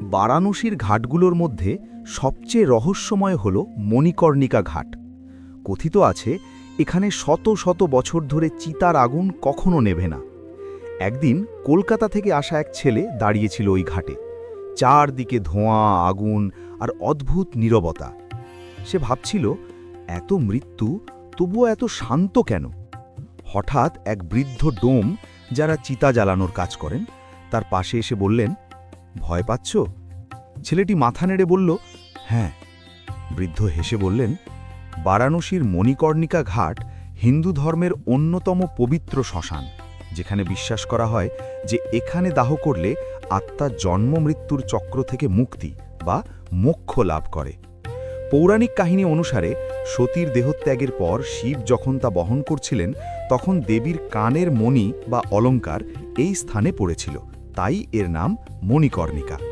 বারাণসীর ঘাটগুলোর মধ্যে সবচেয়ে রহস্যময় হল মণিকর্ণিকা ঘাট। কথিত আছে এখানে শত শত বছর ধরে চিতার আগুন কখনো নেভে না। একদিন কলকাতা থেকে আসা এক ছেলে দাঁড়িয়েছিল ওই ঘাটে। চারদিকে ধোঁয়া, আগুন আর অদ্ভুত নীরবতা। সে ভাবছিল, এত মৃত্যু, তবুও এত শান্ত কেন? হঠাৎ এক বৃদ্ধ ডোম, যারা চিতা জ্বালানোর কাজ করেন, তার পাশে এসে বললেন, ভয় পাচ্ছ? ছেলেটি মাথা নেড়ে বলল, হ্যাঁ। বৃদ্ধ হেসে বললেন, বারাণসীর মণিকর্ণিকা ঘাট হিন্দু ধর্মের অন্যতম পবিত্র শ্মশান, যেখানে বিশ্বাস করা হয় যে এখানে দাহ করলে আত্মা জন্ম মৃত্যুর চক্র থেকে মুক্তি বা মোক্ষ লাভ করে। পৌরাণিক কাহিনী অনুসারে সতীর দেহত্যাগের পর শিব যখন তা বহন করছিলেন, তখন দেবীর কানের মণি বা অলঙ্কার এই স্থানে পড়েছিল, তাই এর নাম মণিকর্ণিকা।